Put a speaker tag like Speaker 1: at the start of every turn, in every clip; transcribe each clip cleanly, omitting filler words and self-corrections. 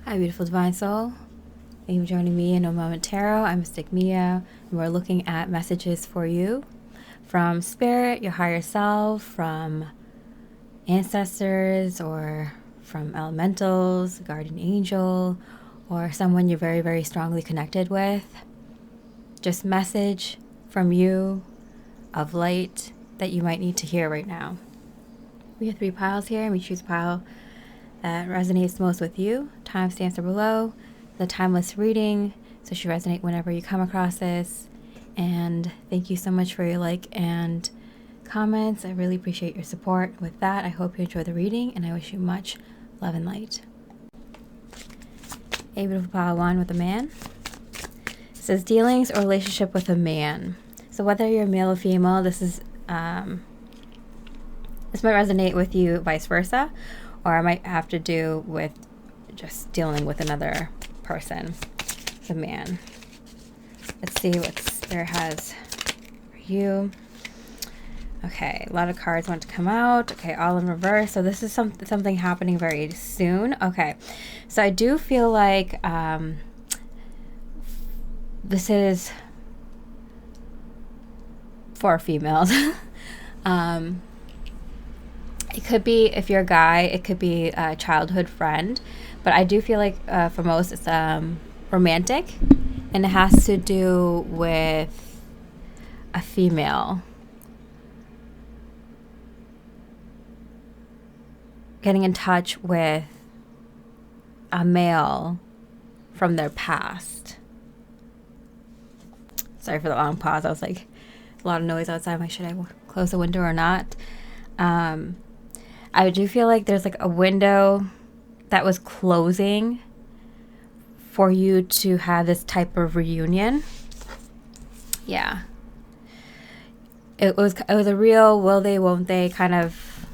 Speaker 1: Hi, beautiful divine soul. Thank you for joining me in a moment tarot. I'm Mystic Miya, and we're looking at messages for you from spirit, your higher self, from ancestors, or from elementals, guardian angel, or someone you're very, very strongly connected with. Just message from you of light that you might need to hear right now. We have 3 piles here, and we choose a pile that resonates most with you. Timestamps are below. The timeless reading, so should resonate whenever you come across this. And thank you so much for your like and comments. I really appreciate your support. With that, I hope you enjoy the reading, and I wish you much love and light. A beautiful pile 1 with a man. It says dealings or relationship with a man. So whether you're male or female, this might resonate with you, vice versa, or it might have to do with just dealing with another person, the man. Let's see what Spirit has for you. Okay, a lot of cards want to come out. Okay, all in reverse. So this is something happening very soon. Okay, so I do feel like this is for females. It could be, if you're a guy, it could be a childhood friend. But I do feel like for most it's romantic. And it has to do with a female getting in touch with a male from their past. Sorry for the long pause. I was like, a lot of noise outside. I'm like, should I close the window or not? I do feel like there's like a window that was closing for you to have this type of reunion. Yeah. It was a real will they, won't they kind of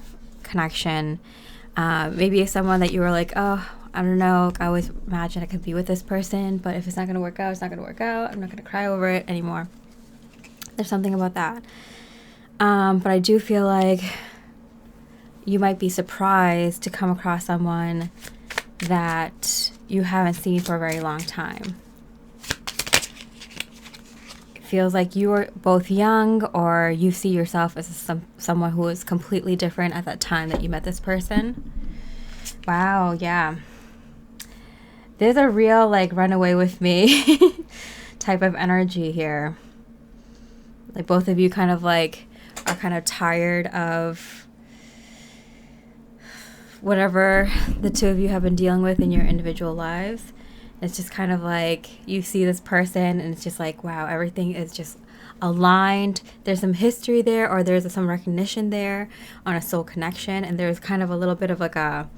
Speaker 1: connection. Maybe it's someone that you were like, oh, I don't know. I always imagine I could be with this person, but if it's not going to work out, it's not going to work out. I'm not going to cry over it anymore. There's something about that. But I do feel like you might be surprised to come across someone that you haven't seen for a very long time. It feels like you are both young, or you see yourself as someone who is completely different at that time that you met this person. Wow, yeah. There's a real like run away with me type of energy here. Like both of you kind of like are kind of tired of whatever the two of you have been dealing with in your individual lives. It's just kind of like you see this person and it's just like, wow, everything is just aligned. There's some history there, or there's some recognition there on a soul connection. And there's kind of a little bit of like a,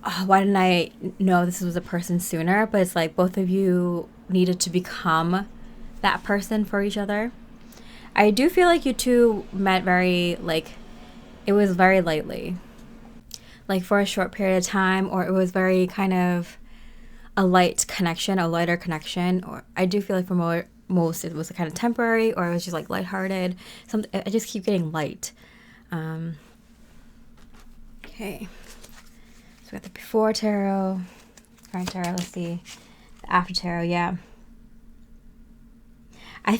Speaker 1: oh, why didn't I know this was a person sooner? But it's like both of you needed to become that person for each other. I do feel like you two met it was very lightly. Like for a short period of time, or it was very kind of a lighter connection. Or I do feel like for most it was kind of temporary, or it was just like lighthearted. I just keep getting light. Okay. So we got the before tarot, current tarot, let's see. The after tarot, yeah.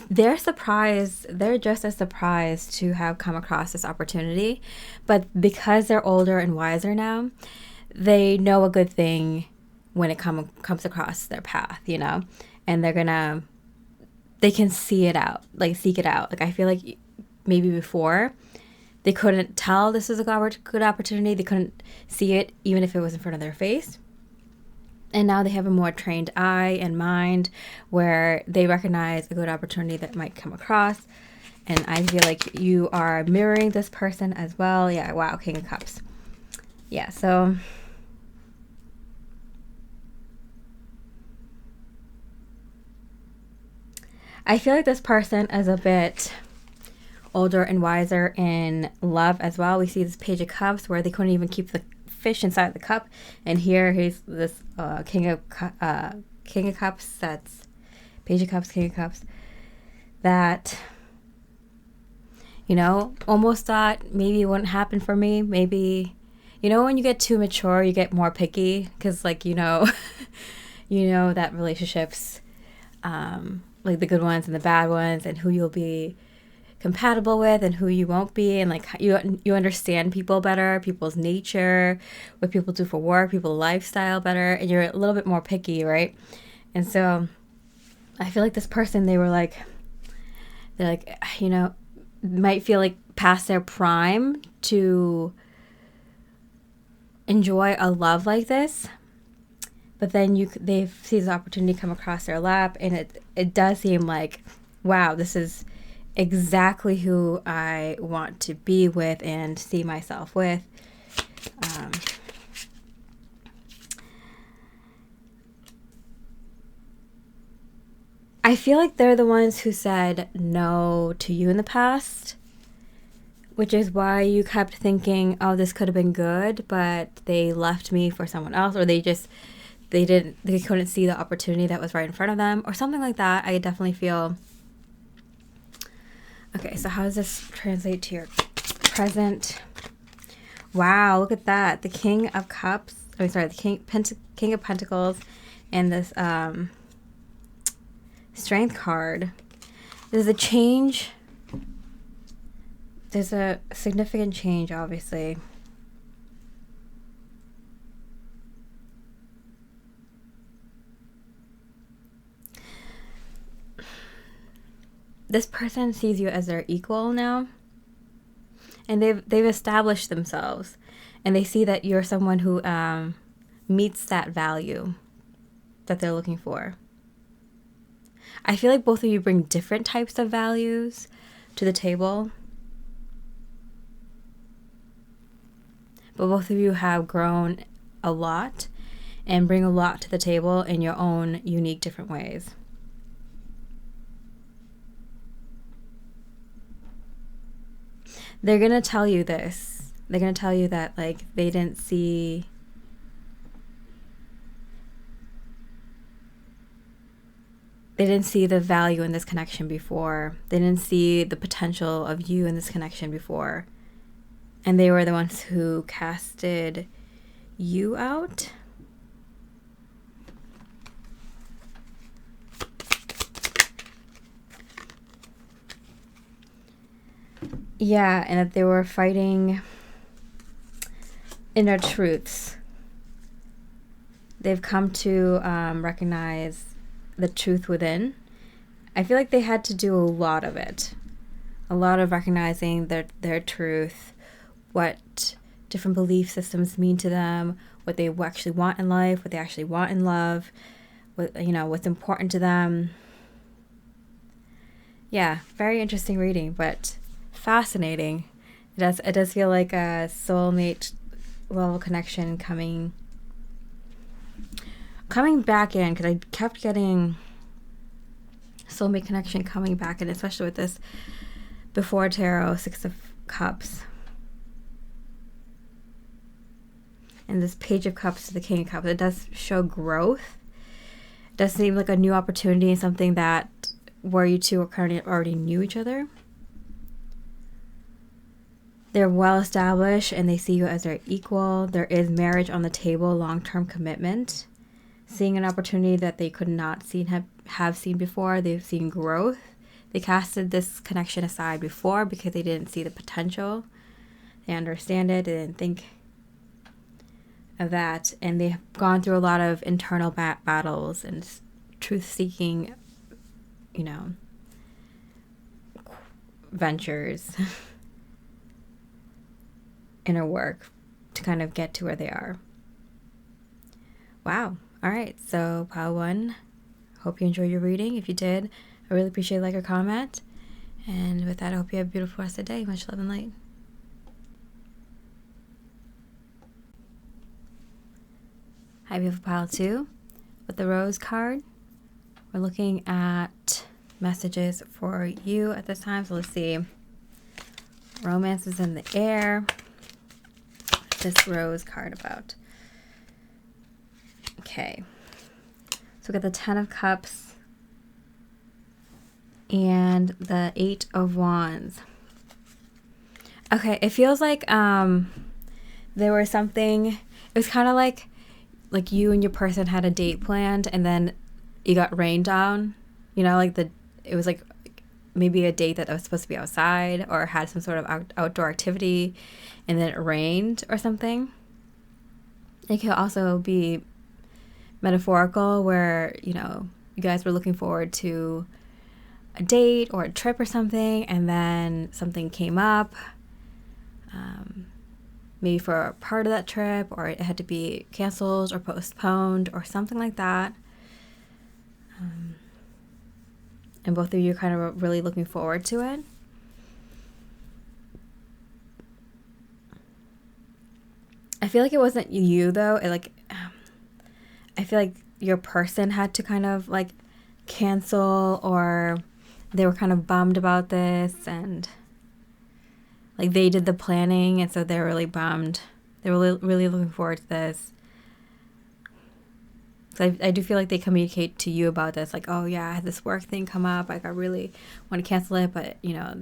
Speaker 1: They're surprised. They're just as surprised to have come across this opportunity, but because they're older and wiser now, they know a good thing when it comes across their path, you know, and they can see it out, like seek it out. Like I feel like maybe before they couldn't tell this was a good opportunity. They couldn't see it even if it was in front of their face. And now they have a more trained eye and mind where they recognize a good opportunity that might come across. And I feel like you are mirroring this person as well. Yeah, wow, King of Cups. Yeah, so I feel like this person is a bit older and wiser in love as well. We see this Page of Cups where they couldn't even keep the fish inside the cup, and here he's this King of Cups. That's Page of Cups, King of Cups. That, you know, almost thought maybe it wouldn't happen for me. Maybe You know, when you get too mature, you get more picky because, like, you know that relationships, like the good ones and the bad ones, and who you'll be compatible with and who you won't be, and like you understand people better, people's nature, what people do for work, people's lifestyle better, and you're a little bit more picky, right? And so I feel like this person, they're like, might feel like past their prime to enjoy a love like this, but then they see this opportunity come across their lap, and it does seem like, wow, this is exactly who I want to be with and see myself with. I feel like they're the ones who said no to you in the past, which is why you kept thinking, oh, this could have been good, but they left me for someone else, or they couldn't see the opportunity that was right in front of them, or something like that. I definitely feel. Okay, so how does this translate to your present? Wow, look at that. The King of Cups. The King of Pentacles, and this Strength card. There's a change. There's a significant change, obviously. This person sees you as their equal now, and they've established themselves, and they see that you're someone who meets that value that they're looking for. I feel like both of you bring different types of values to the table, but both of you have grown a lot and bring a lot to the table in your own unique, different ways. They're going to tell you this. They're going to tell you that, like, they didn't see the value in this connection before. They didn't see the potential of you in this connection before. And they were the ones who casted you out. Yeah, and that they were fighting inner truths. They've come to recognize the truth within. I feel like they had to do a lot of it. A lot of recognizing their truth, what different belief systems mean to them, what they actually want in life, what they actually want in love, what's important to them. Yeah, very interesting reading, but fascinating. It does feel like a soulmate level connection coming back in, because I kept getting soulmate connection coming back in, especially with this before tarot, Six of Cups, and this Page of Cups to the King of Cups. It does show growth. It does seem like a new opportunity, and something that where you two already knew each other. They're well established and they see you as their equal. There is marriage on the table, long-term commitment. Seeing an opportunity that they could not have seen before. They've seen growth. They casted this connection aside before because they didn't see the potential. They understand it. They didn't think of that. And they've gone through a lot of internal battles and truth-seeking, ventures. Inner work to kind of get to where they are. Wow. All right. So pile one. Hope you enjoyed your reading. If you did, I really appreciate a like or comment. And with that, I hope you have a beautiful rest of the day. Much love and light. Hi, beautiful pile two. With the Rose card, we're looking at messages for you at this time. So let's see. Romance is in the air. This Rose card about. Okay, so we got the 10 of Cups and the 8 of Wands. Okay, it feels like there was something, it was kind of like you and your person had a date planned and then you got rained on, you know, like it was like maybe a date that was supposed to be outside or had some sort of outdoor activity and then it rained or something. It could also be metaphorical where, you know, you guys were looking forward to a date or a trip or something and then something came up, maybe for a part of that trip, or it had to be canceled or postponed or something like that. And both of you kind of were really looking forward to it. I feel like it wasn't you though. I feel like your person had to kind of like cancel, or they were kind of bummed about this, and like they did the planning and so they're really bummed. They were really looking forward to this. So I do feel like they communicate to you about this, like, oh yeah, I had this work thing come up, like I really want to cancel it, but you know,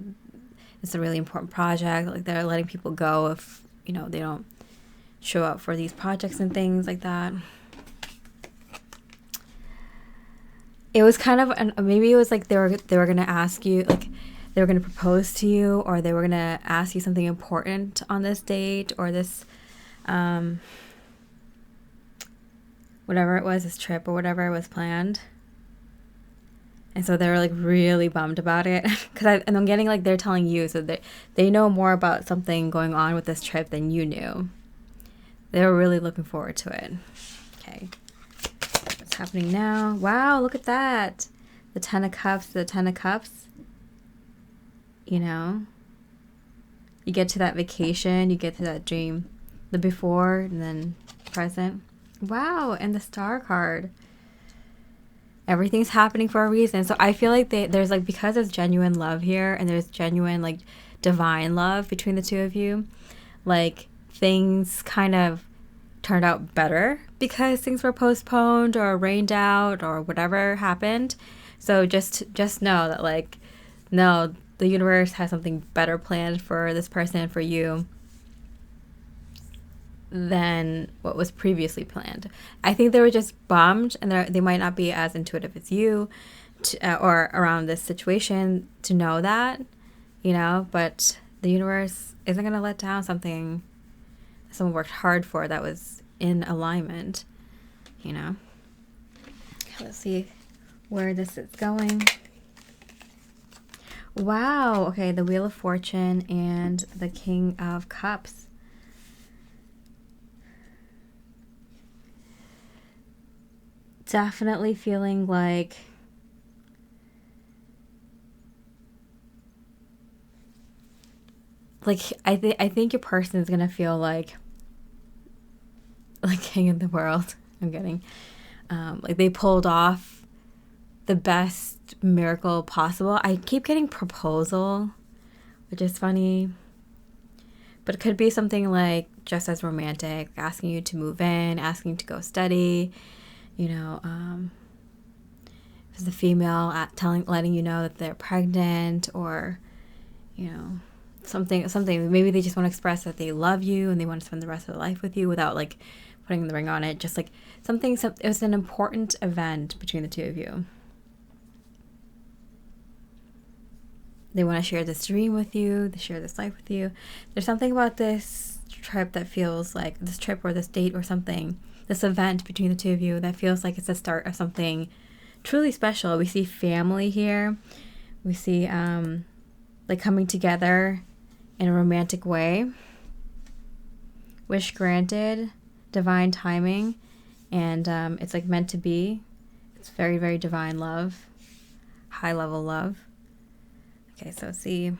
Speaker 1: it's a really important project. Like they're letting people go if, you know, they don't show up for these projects and things like that. It was kind of, maybe it was like they were going to ask you, like they were going to propose to you, or they were going to ask you something important on this date, or this, whatever it was, this trip or whatever was planned. And so they were like really bummed about it. And I'm getting like they're telling you, so they know more about something going on with this trip than you knew. They were really looking forward to it. Okay. What's happening now? Wow, look at that. The Ten of Cups, the Ten of Cups. You know? You get to that vacation, you get to that dream. The before and then present. Wow, and the Star card. Everything's happening for a reason. So I feel like there's like, because there's genuine love here and there's genuine like divine love between the two of you, like things kind of turned out better because things were postponed or rained out or whatever happened. So just know that like, no, the universe has something better planned for this person, for you, than what was previously planned. I think they were just bummed, and they might not be as intuitive as you or around this situation to know that, you know, but the universe isn't going to let down something someone worked hard for that was in alignment, you know. Okay, let's see where this is going. Wow, okay, the Wheel of Fortune and the King of Cups. Definitely feeling like I think your person is gonna feel like king of the world. I'm getting like they pulled off the best miracle possible. I keep getting proposal, which is funny, but it could be something like just as romantic, asking you to move in, asking you to go study. You know, if it's a female letting you know that they're pregnant, or, you know, something. Maybe they just want to express that they love you and they want to spend the rest of their life with you without like putting the ring on it. Just like something. It was an important event between the two of you. They want to share this dream with you. They share this life with you. There's something about this trip that feels like this trip or this date or something. This event between the two of you that feels like it's the start of something truly special. We see family here. We see like coming together in a romantic way. Wish granted, divine timing, and it's like meant to be. It's very, very divine love, high level love. Okay, so let's see.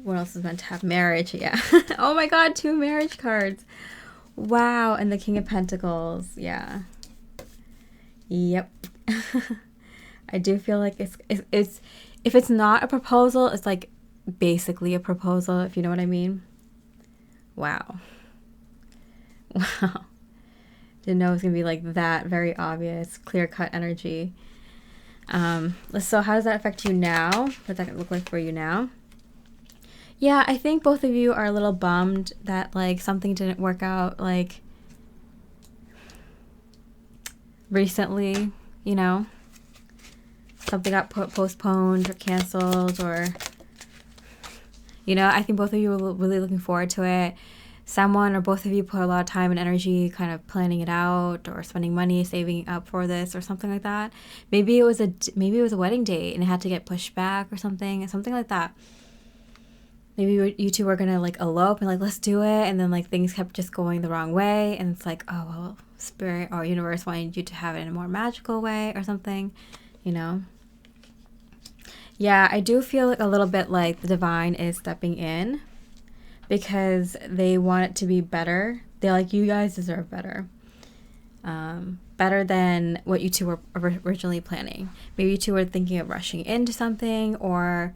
Speaker 1: What else is meant to have? Marriage, yeah. Oh my god, 2 marriage cards. Wow, and the King of Pentacles, yeah. Yep. I do feel like it's if it's not a proposal, it's like basically a proposal, if you know what I mean. Wow. Wow. Didn't know it was gonna be like that, very obvious, clear-cut energy. So how does that affect you now? What's that look like for you now? Yeah, I think both of you are a little bummed that like something didn't work out like recently, you know? Something got postponed or canceled, or I think both of you were really looking forward to it. Someone or both of you put a lot of time and energy kind of planning it out or spending money saving up for this or something like that. Maybe it was a wedding date and it had to get pushed back or something like that. Maybe you two were gonna like elope and like let's do it, and then like things kept just going the wrong way, and it's like, oh well, spirit or universe wanted you to have it in a more magical way or something, you know. Yeah, I do feel like a little bit like the divine is stepping in because they want it to be better. They're like, you guys deserve better. Better than what you two were originally planning. Maybe you two were thinking of rushing into something, or,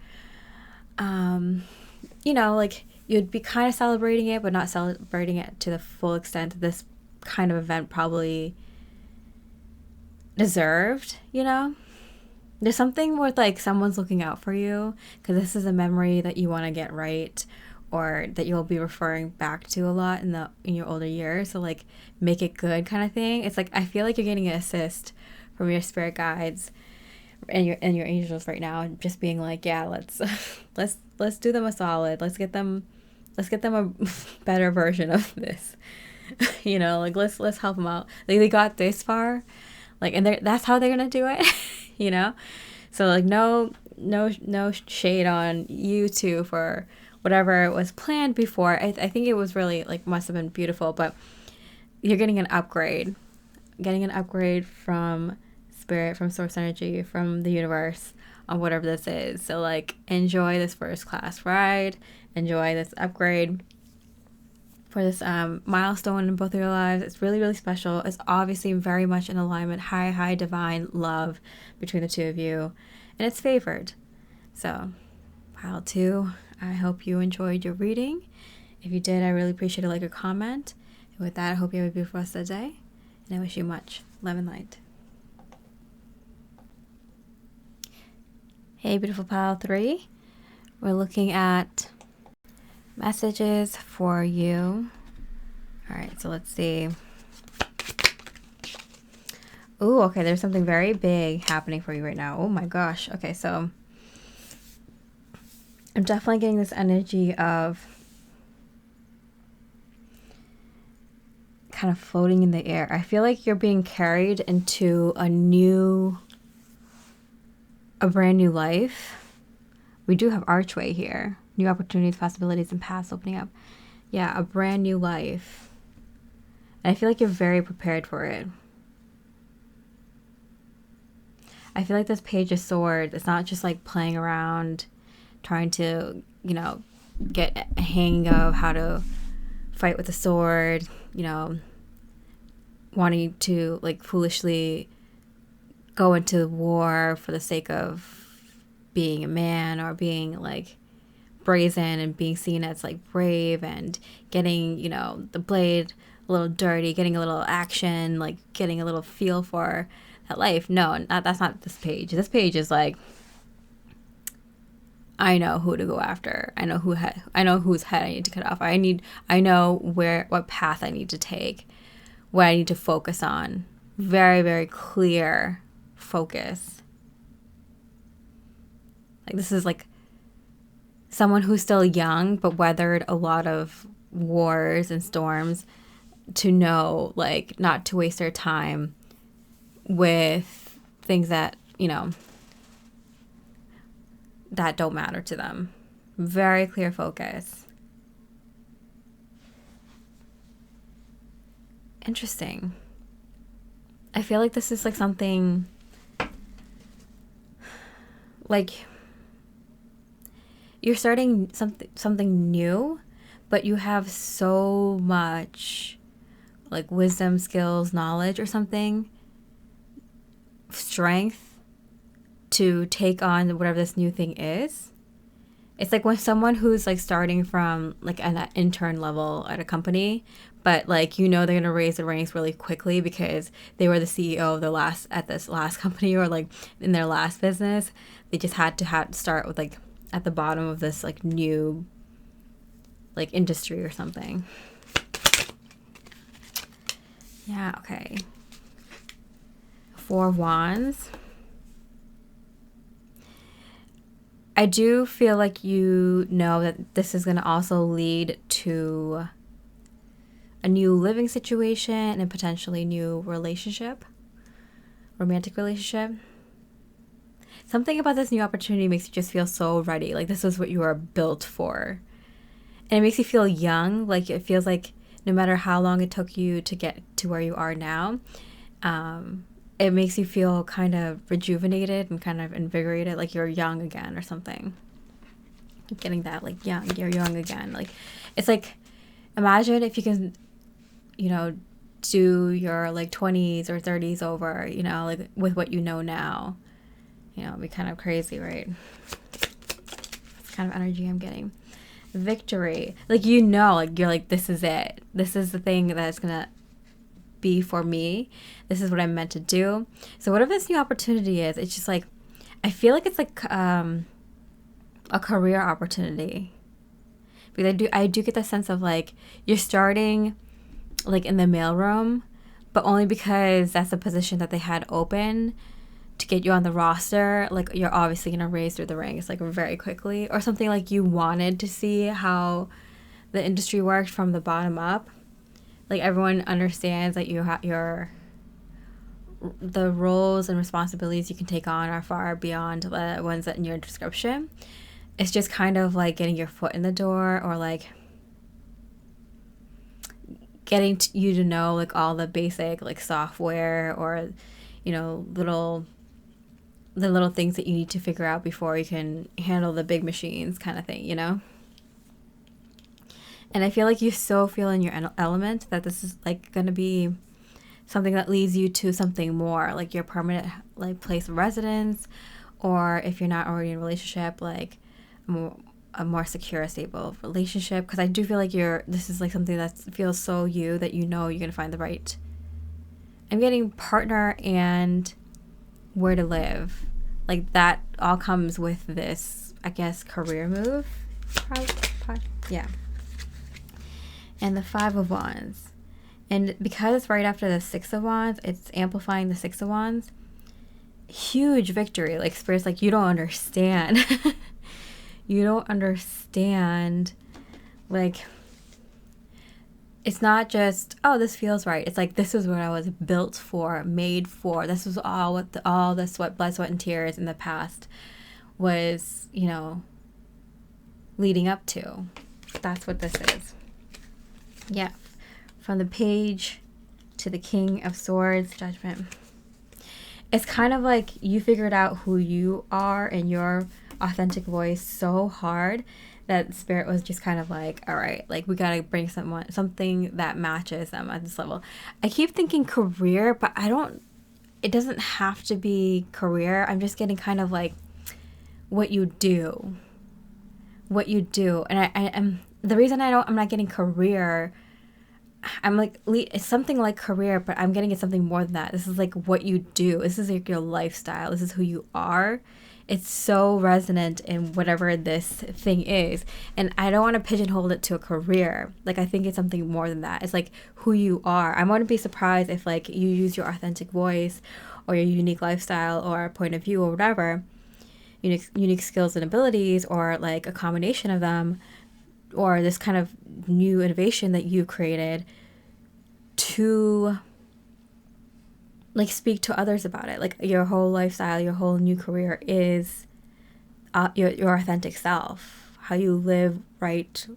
Speaker 1: like you'd be kind of celebrating it, but not celebrating it to the full extent this kind of event probably deserved, There's something with like someone's looking out for you because this is a memory that you want to get right, or that you'll be referring back to a lot in your older years. So like make it good kind of thing. It's like I feel like you're getting an assist from your spirit guides and your angels right now, just being like, yeah, let's do them a solid. Let's get them a better version of this. Like let's help them out. Like they got this far, like, and that's how they're gonna do it. So like no shade on you two for whatever was planned before. I think it was really like must have been beautiful, but you're getting an upgrade from spirit, from source energy, from the universe on whatever this is. So like enjoy this first class ride, enjoy this upgrade for this milestone in both of your lives. It's really, really special. It's obviously very much in alignment, high divine love between the two of you, and it's favored. So pile 2, I hope you enjoyed your reading. If you did, I really appreciate a like or comment. And with that, I hope you have a beautiful rest of the day, and I wish you much love and light. Hey, beautiful pile 3. We're looking at messages for you. All right, so let's see. Ooh, okay, there's something very big happening for you right now. Oh my gosh. Okay, so I'm definitely getting this energy of kind of floating in the air. I feel like you're being carried into a brand new life. We do have archway here. New opportunities, possibilities, and paths opening up. Yeah, a brand new life. And I feel like you're very prepared for it. I feel like this Page of Swords, it's not just like playing around, trying to, get a hang of how to fight with a sword, wanting to like foolishly go into war for the sake of being a man, or being like brazen and being seen as like brave, and getting the blade a little dirty, getting a little action, like getting a little feel for that life. No, that's not this page. This page is like, I know who to go after. I know whose head I need to cut off. I know what path I need to take, what I need to focus on. Very, very clear focus. Like this is like someone who's still young but weathered a lot of wars and storms, to know like not to waste their time with things that that don't matter to them. Very clear focus. Interesting. I feel like this is like something like you're starting something new, but you have so much like wisdom, skills, knowledge, or something, strength to take on whatever this new thing is. It's like when someone who's like starting from like an intern level at a company, but like they're gonna raise the ranks really quickly because they were the CEO of this last company, or like in their last business. They just had to start with like at the bottom of this like new like industry or something. Yeah, okay. 4 of Wands. I do feel like you know that this is going to also lead to a new living situation and potentially new relationship, romantic relationship. Something about this new opportunity makes you just feel so ready. Like this is what you are built for. And it makes you feel young. Like it feels like no matter how long it took you to get to where you are now, it makes you feel kind of rejuvenated and kind of invigorated, like you're young again or something. Getting that, like, young, you're young again. Like, it's like, imagine if you can, you know, do your, like, 20s or 30s over, you know, like, with what you know now. You know, it'd be kind of crazy, right? That's kind of energy I'm getting. Victory. Like, you know, like, you're like, this is it. This is the thing that's gonna be for me. This is what I'm meant to do. So whatever this new opportunity is, it's just like, I feel like it's like a career opportunity, because I do get the sense of like you're starting like in the mailroom, but only because that's the position that they had open to get you on the roster. Like you're obviously gonna raise through the ranks like very quickly, or something like you wanted to see how the industry worked from the bottom up. Like everyone understands that the roles and responsibilities you can take on are far beyond the ones that in your description. It's just kind of like getting your foot in the door, or like getting you to know like all the basic like software, or you know, the little things that you need to figure out before you can handle the big machines kind of thing, you know? And I feel like you so feel in your element that this is like going to be something that leads you to something more, like your permanent like place of residence, or if you're not already in a relationship, like a more secure, stable relationship. Because I do feel like this is like something that feels so you, that you know you're going to find the right, I'm getting partner and where to live. Like that all comes with this, I guess, career move. Yeah. And the 5 of Wands. And because it's right after the 6 of Wands, it's amplifying the 6 of Wands. Huge victory. Like, Spirit's like, you don't understand. You don't understand. Like, it's not just, oh, this feels right. It's like, this is what I was built for, made for. This was all the sweat, blood, sweat, and tears in the past was, you know, leading up to. That's what this is. Yeah. From the Page to the King of Swords, Judgment. It's kind of like you figured out who you are and your authentic voice so hard that Spirit was just kind of like, all right, like we got to bring something that matches them at this level. I keep thinking career, but it doesn't have to be career. I'm just getting kind of like what you do. And I am, the reason I'm not getting career, I'm like, it's something like career, but I'm getting it something more than that. This is like what you do. This is like your lifestyle. This is who you are. It's so resonant in whatever this thing is. And I don't want to pigeonhole it to a career. Like, I think it's something more than that. It's like who you are. I wouldn't be surprised if like you use your authentic voice or your unique lifestyle or point of view or whatever, unique skills and abilities, or like a combination of them, or this kind of new innovation that you created to like speak to others about it. Like your whole lifestyle, your whole new career is your authentic self, how you live, write,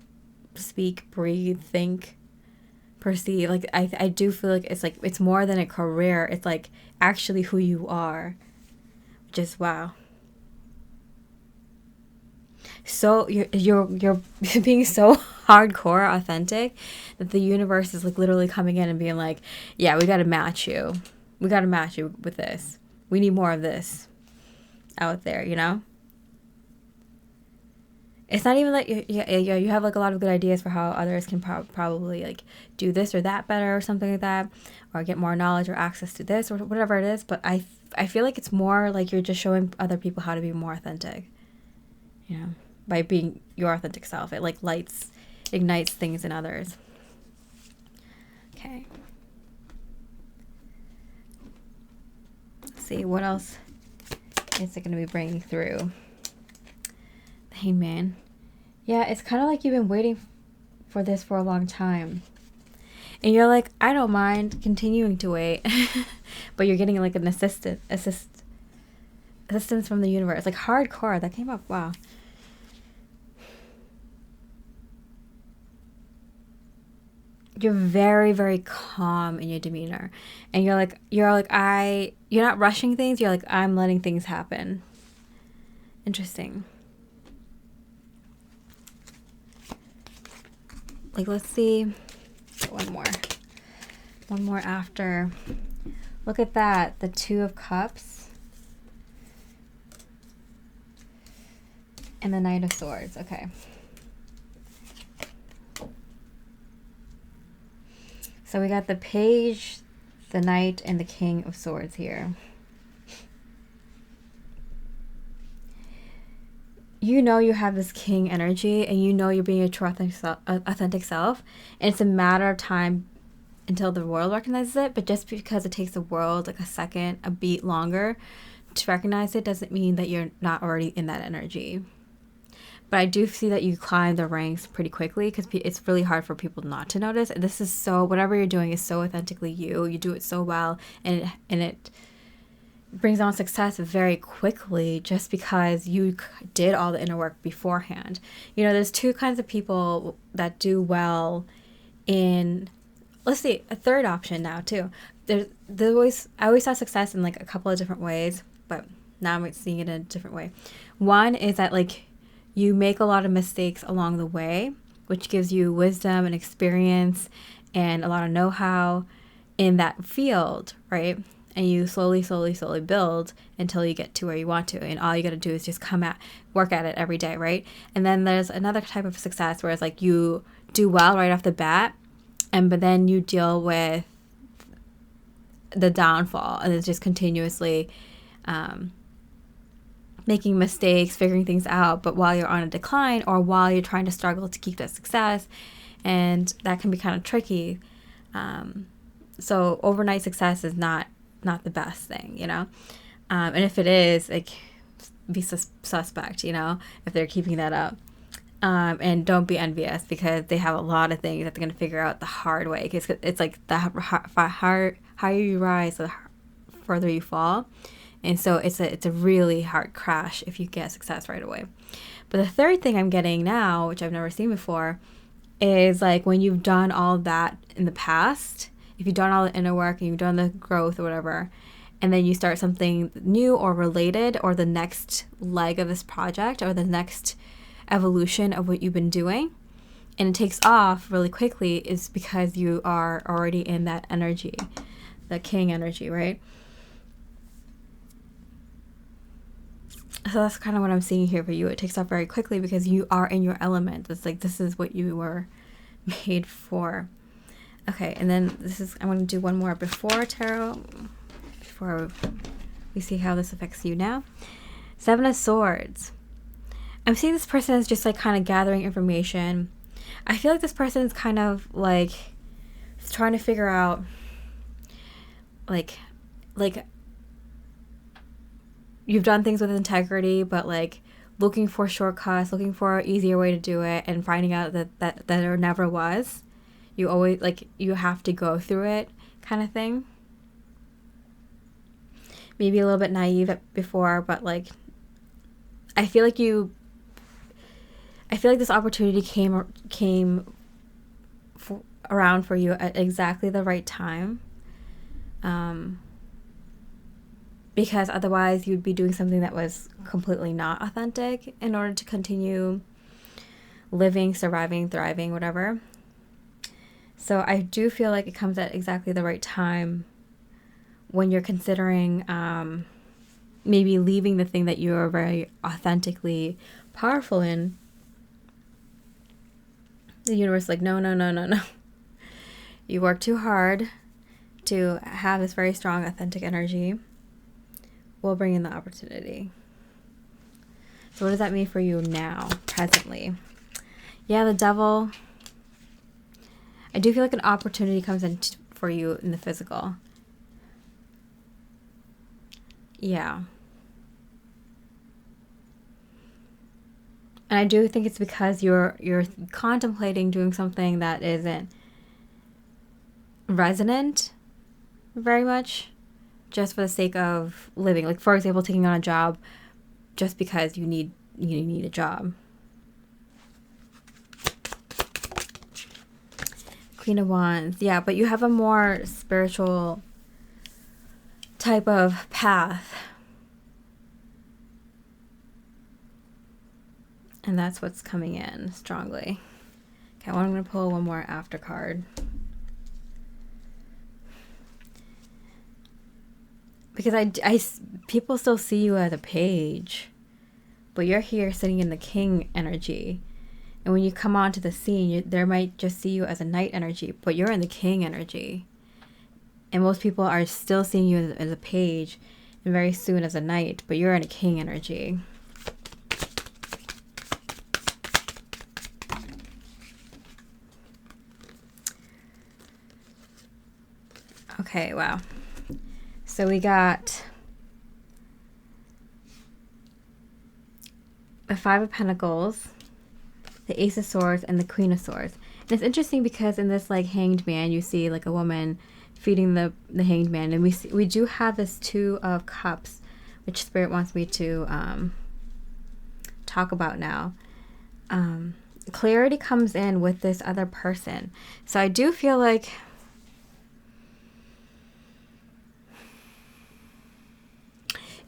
Speaker 1: speak, breathe, think, perceive. Like I do feel like it's more than a career. It's like actually who you are. Just wow. So you're being so hardcore authentic that the universe is like literally coming in and being like, yeah, we got to match you. We got to match you with this. We need more of this out there, you know? It's not even like you have like a lot of good ideas for how others can probably like do this or that better or something like that, or get more knowledge or access to this or whatever it is. But I feel like it's more like you're just showing other people how to be more authentic, you know, by being your authentic self. It like lights ignites things in others. Okay. Let's see, what else is it going to be bringing through? The Hangman. Yeah, it's kind of like you've been waiting for this for a long time. And you're like, I don't mind continuing to wait. But you're getting like an assistance from the universe. Like hardcore. That came up. Wow. You're very, very calm in your demeanor. And you're not rushing things. You're like, I'm letting things happen. Interesting. Like, let's see. One more after. Look at that. The Two of Cups. And the Knight of Swords. Okay. So we got the Page, the Knight, and the King of Swords here. You know you have this king energy, and you know you're being your true authentic self. And it's a matter of time until the world recognizes it. But just because it takes the world like a second, a beat longer to recognize it, doesn't mean that you're not already in that energy. But I do see that you climb the ranks pretty quickly, because it's really hard for people not to notice. And this is so, whatever you're doing is so authentically you. You do it so well, and it brings on success very quickly just because you did all the inner work beforehand. You know, there's two kinds of people that do well in, let's see, a third option now too. I always saw success in like a couple of different ways, but now I'm seeing it in a different way. One is that like you make a lot of mistakes along the way, which gives you wisdom and experience and a lot of know-how in that field, right? And you slowly build until you get to where you want to. And all you got to do is just work at it every day, right? And then there's another type of success where it's like you do well right off the bat, but then you deal with the downfall, and it's just continuously making mistakes, figuring things out, but while you're on a decline or while you're trying to struggle to keep that success. And that can be kind of tricky. So overnight success is not the best thing, you know? And if it is, like, be suspect, you know, if they're keeping that up. And don't be envious, because they have a lot of things that they're going to figure out the hard way. Because it's like the higher you rise, the further you fall. And so it's a really hard crash if you get success right away. But the third thing I'm getting now, which I've never seen before, is like when you've done all that in the past, if you've done all the inner work and you've done the growth or whatever, and then you start something new or related, or the next leg of this project or the next evolution of what you've been doing, and it takes off really quickly, is because you are already in that energy, the king energy, right? So that's kind of what I'm seeing here for you. It takes off very quickly because you are in your element. It's like this is what you were made for. Okay, and then I'm going to do one more before tarot, before we see how this affects you now. Seven of Swords. I'm seeing this person is just like kind of gathering information. I feel like this person is kind of like trying to figure out like you've done things with integrity, but like looking for shortcuts, looking for an easier way to do it, and finding out that there never was. You always, like, you have to go through it kind of thing. Maybe a little bit naive before, but like I feel like this opportunity came around for you at exactly the right time. Because otherwise you'd be doing something that was completely not authentic in order to continue living, surviving, thriving, whatever. So I do feel like it comes at exactly the right time when you're considering maybe leaving the thing that you are very authentically powerful in. The universe is like, no. You work too hard to have this very strong, authentic energy. We'll bring in the opportunity. So what does that mean for you now, presently? Yeah, the Devil. I do feel like an opportunity comes in for you in the physical. Yeah. And I do think it's because you're contemplating doing something that isn't resonant very much, just for the sake of living. Like, for example, taking on a job just because you need a job. Queen of Wands. Yeah, but you have a more spiritual type of path. And that's what's coming in strongly. Okay, well, I'm going to pull one more after card. Because people still see you as a page, but you're here sitting in the king energy. And when you come onto the scene, they might just see you as a knight energy, but you're in the king energy. And most people are still seeing you as a page, and very soon as a knight, but you're in a king energy. Okay, wow. So we got the Five of Pentacles, the Ace of Swords, and the Queen of Swords. And it's interesting because in this like Hanged Man, you see like a woman feeding the Hanged Man, and we do have this Two of Cups, which Spirit wants me to talk about now. Clarity comes in with this other person. So I do feel like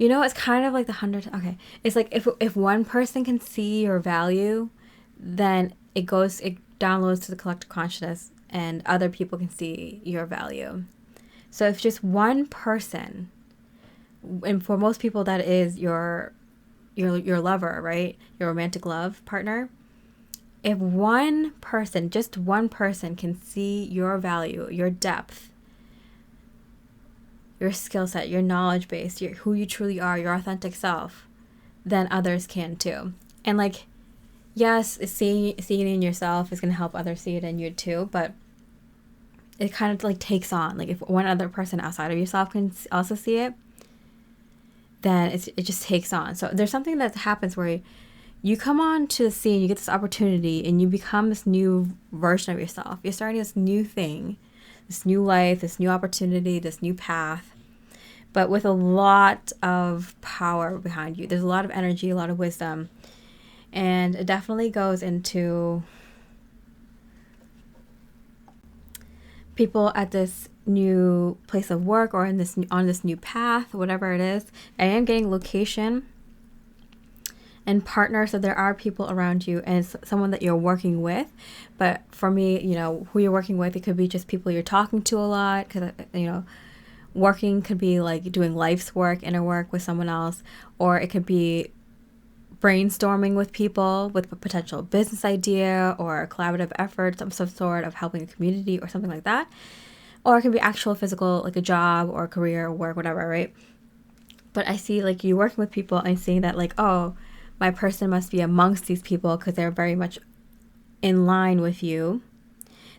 Speaker 1: it's kind of like the 100. Okay, it's like if one person can see your value, then it downloads to the collective consciousness, and other people can see your value. So if just one person, and for most people that is your lover, right? Your romantic love partner. If one person, just one person, can see your value, your depth, your skill set, your knowledge base, who you truly are, your authentic self, then others can too. And like, yes, seeing it in yourself is going to help others see it in you too, but it kind of like takes on, like if one other person outside of yourself can also see it, then it just takes on. So there's something that happens where you come on to the scene, you get this opportunity, and you become this new version of yourself. You're starting this new thing, this new life, this new opportunity, this new path, but with a lot of power behind you. There's a lot of energy, a lot of wisdom, and it definitely goes into people at this new place of work or on this new path, whatever it is. I am getting location and partner, so there are people around you and someone that you're working with. But for me, who you're working with, it could be just people you're talking to a lot, because working could be like doing life's work, inner work with someone else, or it could be brainstorming with people with a potential business idea or a collaborative effort, some sort of helping a community or something like that. Or it can be actual physical, like a job or a career or work, whatever, right? But I see like you working with people and seeing that like, oh, my person must be amongst these people because they're very much in line with you.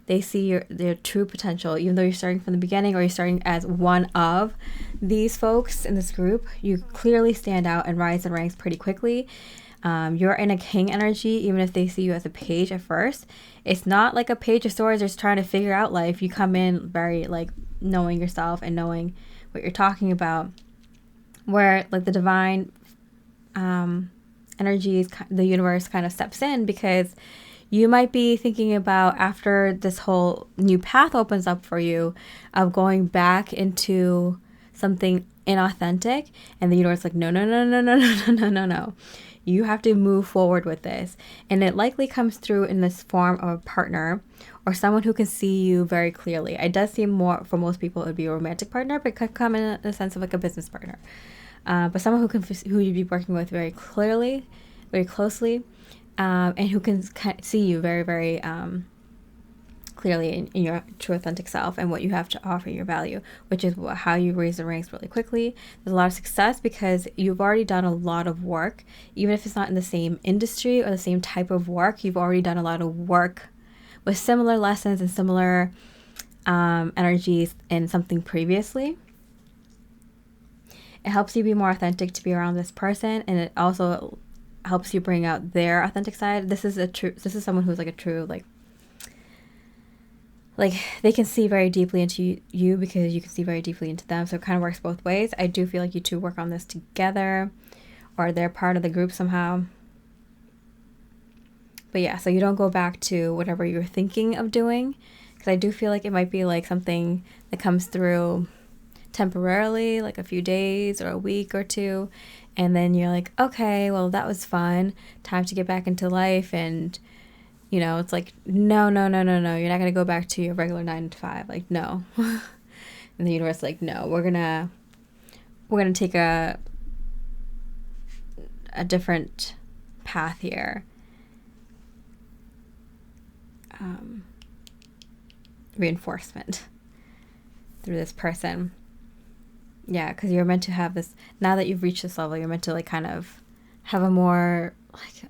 Speaker 1: They see their true potential, even though you're starting from the beginning or you're starting as one of these folks in this group. You clearly stand out and rise in ranks pretty quickly. You're in a king energy, even if they see you as a page at first. It's not like a page of swords just trying to figure out life. You come in very like knowing yourself and knowing what you're talking about. Where like the divine energies, the universe kind of steps in, because you might be thinking about, after this whole new path opens up for you, of going back into something inauthentic, and the universe is like, no, no, no, no, no, no, no, no, no. You have to move forward with this. And it likely comes through in this form of a partner or someone who can see you very clearly. It does seem more, for most people, it would be a romantic partner, but it could come in a sense of like a business partner. But someone who you'd be working with very clearly, very closely, and who can see you very, very clearly in your true authentic self and what you have to offer, your value, which is how you raise the ranks really quickly. There's a lot of success because you've already done a lot of work. Even if it's not in the same industry or the same type of work, you've already done a lot of work with similar lessons and similar energies in something previously. It helps you be more authentic to be around this person, and it also helps you bring out their authentic side. This is someone who's like a true, like they can see very deeply into you because you can see very deeply into them. So it kind of works both ways. I do feel like you two work on this together, or they're part of the group somehow. But yeah, so you don't go back to whatever you're thinking of doing, because I do feel like it might be like something that comes through temporarily, like a few days or a week or two, and then you're like, okay, well, that was fun, time to get back into life. And it's like, no, you're not going to go back to your regular 9 to 5, like, no. And the universe is like, no, we're gonna take a different path here. Reinforcement through this person. Yeah, because you're meant to have this, now that you've reached this level, you're meant to like kind of have a more like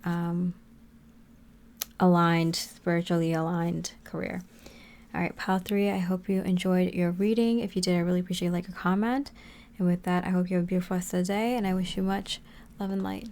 Speaker 1: aligned, spiritually aligned career. All right, pile 3, I hope you enjoyed your reading. If you did, I really appreciate a like or comment. And with that, I hope you have a beautiful rest of the day, and I wish you much love and light.